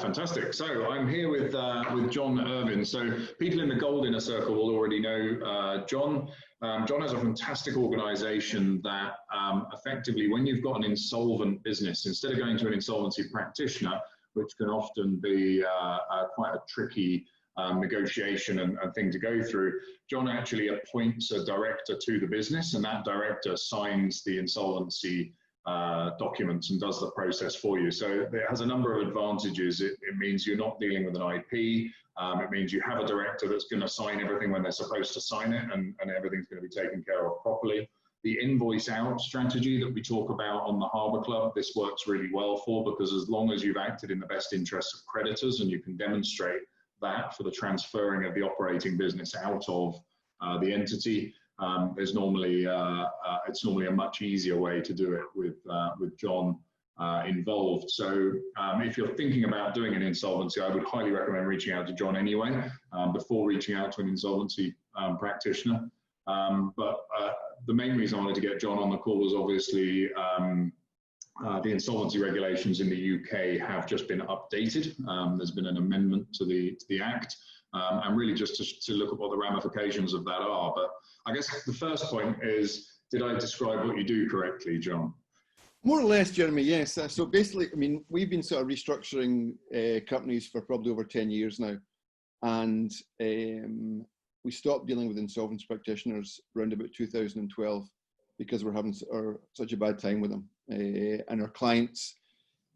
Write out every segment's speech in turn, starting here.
fantastic. So I'm here with John Irvin. So people in the gold inner circle will already know John. John has a fantastic organization that effectively, when you've got an insolvent business, instead of going to an insolvency practitioner, which can often be quite a tricky negotiation and thing to go through, John actually appoints a director to the business, and that director signs the insolvency documents and does the process for you. So it has a number of advantages. It means you're not dealing with an IP. It means you have a director that's going to sign everything when they're supposed to sign it, and everything's going to be taken care of properly. The invoice out strategy that we talk about on the Harbour Club, this works really well for, because as long as you've acted in the best interests of creditors and you can demonstrate that for the transferring of the operating business out of the entity, there's normally it's normally a much easier way to do it with John involved. So if you're thinking about doing an insolvency, I would highly recommend reaching out to John anyway before reaching out to an insolvency practitioner. But the main reason I wanted to get John on the call was obviously the insolvency regulations in the UK have just been updated. There's been an amendment to the Act, and really just to look at what the ramifications of that are. But I guess the first point is, did I describe what you do correctly, John? More or less, Jeremy, yes. So basically, I mean, we've been sort of restructuring companies for probably over 10 years now. And we stopped dealing with insolvency practitioners around about 2012 because we're having such a bad time with them. And our clients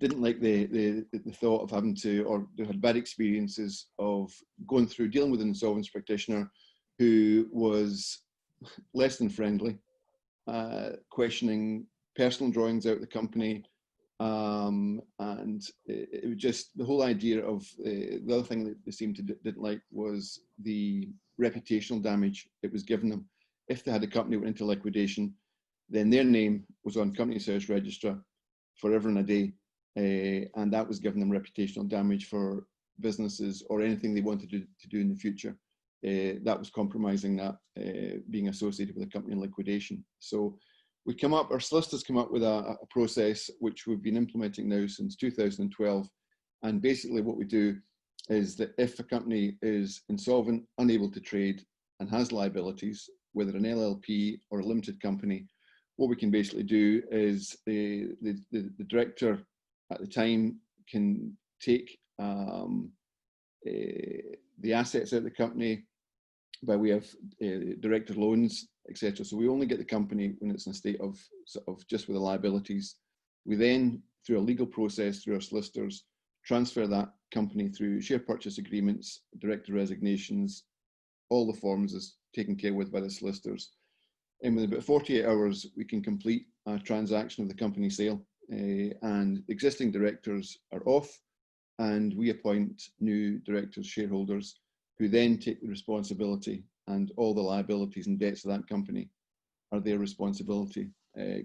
didn't like the thought of having to, or they had bad experiences of going through dealing with an insolvency practitioner who was less than friendly, questioning personal drawings out of the company, and it was just the whole idea of the other thing that they seemed to didn't like was the reputational damage it was giving them. If they had a company that went into liquidation, then their name was on Companies House Register forever and a day, and that was giving them reputational damage for businesses or anything they wanted to do in the future. That was compromising that, being associated with a company in liquidation. So our solicitors come up with a process which we've been implementing now since 2012. And basically what we do is that if a company is insolvent, unable to trade, and has liabilities, whether an LLP or a limited company, what we can basically do is the director at the time can take the assets out of the company by way of director loans, etc. So we only get the company when it's in a state of just with the liabilities. We then, through a legal process, through our solicitors, transfer that company through share purchase agreements, director resignations, all the forms is taken care of by the solicitors. And within about 48 hours, we can complete a transaction of the company sale, and existing directors are off, and we appoint new directors, shareholders, who then take the responsibility, and all the liabilities and debts of that company are their responsibility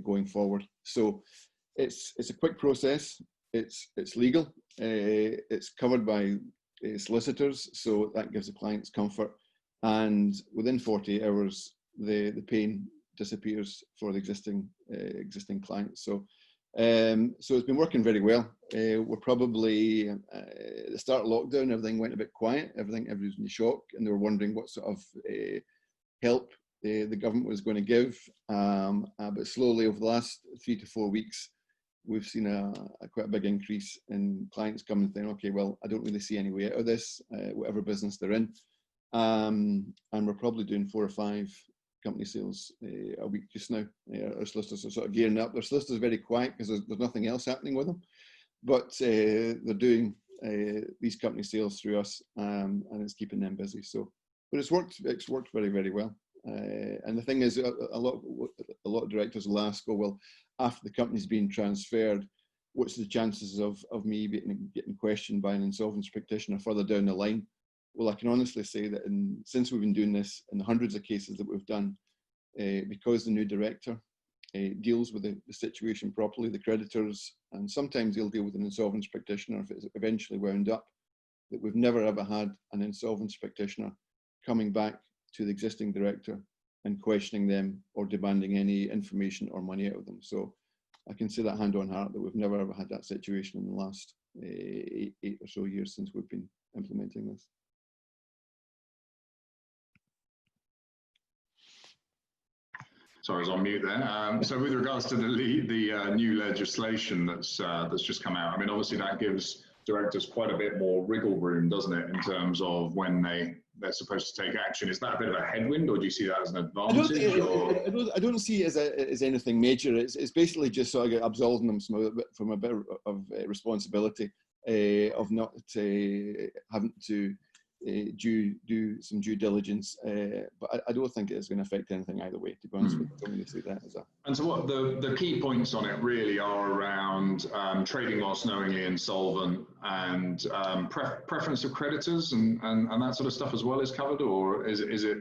going forward. So it's a quick process. It's legal. It's covered by solicitors, so that gives the clients comfort. And within 48 hours, the pain disappears for the existing clients. So it's been working very well. We're probably at the start of lockdown, everything went a bit quiet. Everybody was in shock, and they were wondering what sort of help the government was going to give. But slowly, over the last 3 to 4 weeks, we've seen a quite a big increase in clients coming and saying, "Okay, well, I don't really see any way out of this, whatever business they're in." And we're probably doing 4 or 5 company sales a week just now. Our solicitors are sort of gearing up. Their solicitors are very quiet because there's nothing else happening with them, but they're doing these company sales through us, and it's keeping them busy. So, but it's worked very, very well. And the thing is, a lot of directors will ask, "Oh, well, after the company's been transferred, what's the chances of me getting questioned by an insolvency practitioner further down the line?" Well, I can honestly say that since we've been doing this in the hundreds of cases that we've done, because the new director deals with the situation properly, the creditors, and sometimes he'll deal with an insolvency practitioner if it's eventually wound up, that we've never ever had an insolvency practitioner coming back to the existing director and questioning them or demanding any information or money out of them. So I can say that hand on heart that we've never ever had that situation in the last 8 or so years since we've been implementing this. Sorry, I was on mute there. So with regards to the new legislation that's just come out, I mean, obviously that gives directors quite a bit more wriggle room, doesn't it, in terms of when they're supposed to take action? Is that a bit of a headwind, or do you see that as an advantage? I don't see it as anything major. It's basically just sort of absolving them from a bit of responsibility of not having to do some due diligence, but I don't think it's going to affect anything either way, to be honest with you. I don't really see that as a... And so what the key points on it really are around trading whilst knowingly insolvent, and preference of creditors and that sort of stuff as well is covered, or is it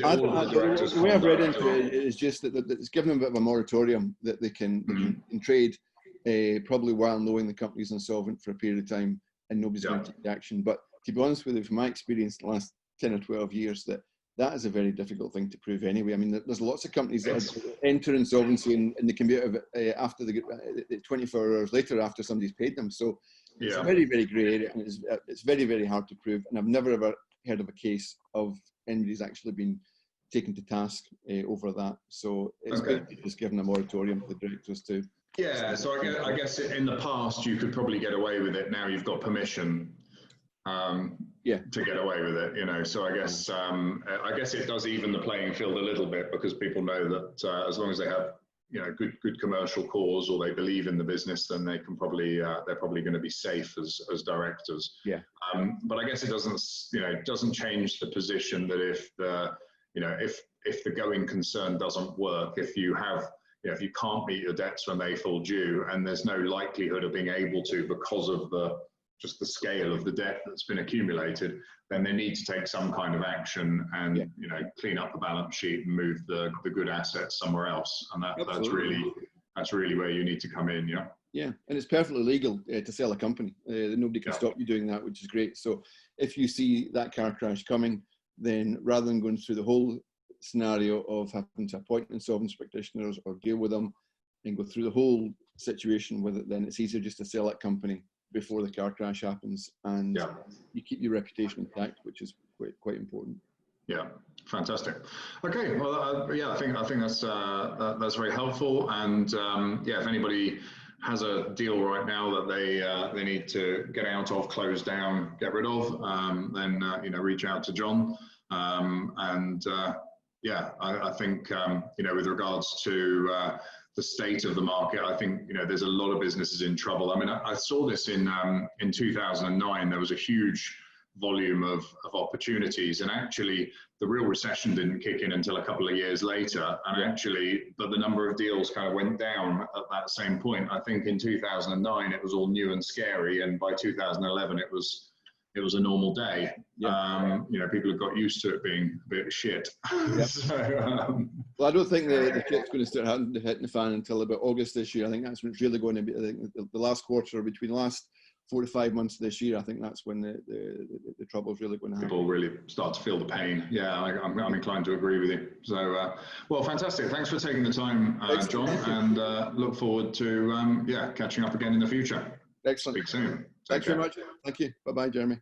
all of the directors? The way I've read into it is just that it's given them a bit of a moratorium that they can trade probably while knowing the company's insolvent for a period of time, and nobody's going to take action. But to be honest with you, from my experience the last 10 or 12 years, that is a very difficult thing to prove anyway. I mean, there's lots of companies that enter insolvency and they can be out of it after 24 hours later after somebody's paid them. So it's a very, very grey area, and it's very, very hard to prove. And I've never ever heard of a case of anybody's actually been taken to task over that. So it's basically just given a moratorium to the directors to... Yeah, so I guess in the past you could probably get away with it. Now you've got permission to get away with it, you know. So I guess it does even the playing field a little bit, because people know that as long as they have, you know, good commercial cause, or they believe in the business, then they can probably they're probably going to be safe as directors. Yeah. But I guess it doesn't change the position that if the going concern doesn't work, if you can't meet your debts when they fall due, and there's no likelihood of being able to because of just the scale of the debt that's been accumulated, then they need to take some kind of action and clean up the balance sheet and move the good assets somewhere else. And that's really where you need to come in. Yeah, and it's perfectly legal to sell a company. Nobody can stop you doing that, which is great. So if you see that car crash coming, then rather than going through the whole scenario of having to appoint insolvency practitioners or deal with them and go through the whole situation with it, then it's easier just to sell that company before the car crash happens, and you keep your reputation intact, which is quite important. Yeah, fantastic. Okay, well, I think that's very helpful. And if anybody has a deal right now that they need to get out of, close down, get rid of, then reach out to John. I think with regards to the state of the market, I think there's a lot of businesses in trouble. I mean, I saw this in 2009. There was a huge volume of opportunities, and actually the real recession didn't kick in until a couple of years later, but the number of deals kind of went down at that same point. I think in 2009 it was all new and scary, and by 2011 it was a normal day. People have got used to it being a bit of shit. Well, I don't think the shit's going to start hitting the fan until about August this year. I think that's when it's really going to be. I think the last quarter, between the last 4 to 5 months of this year, I think that's when the trouble is really going to happen. People really start to feel the pain. Yeah, I'm inclined to agree with you. So, well, fantastic. Thanks for taking the time, John, and look forward to catching up again in the future. Excellent. Speak soon. Thanks very much. Thank you. Bye-bye, Jeremy.